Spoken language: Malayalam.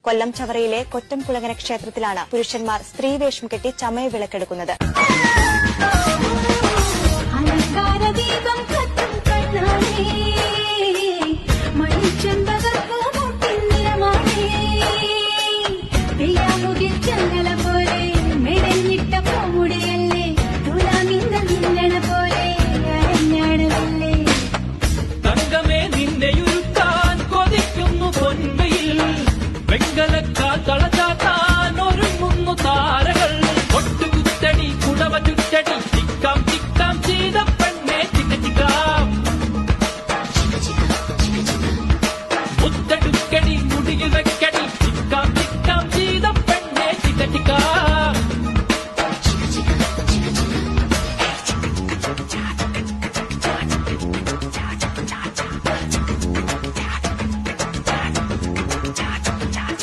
കൊല്ലം ചവറയിലെ കൊറ്റംകുളങ്ങര ക്ഷേത്രത്തിലാണ് പുരുഷന്മാർ സ്ത്രീവേഷം കെട്ടി ചമയവിളക്കെടുക്കുന്നത്. തങ്കമേ നിന്നെയുരുക്കാൻ കൊതിക്കുന്നു പൊൻവയിൽ വെങ്കല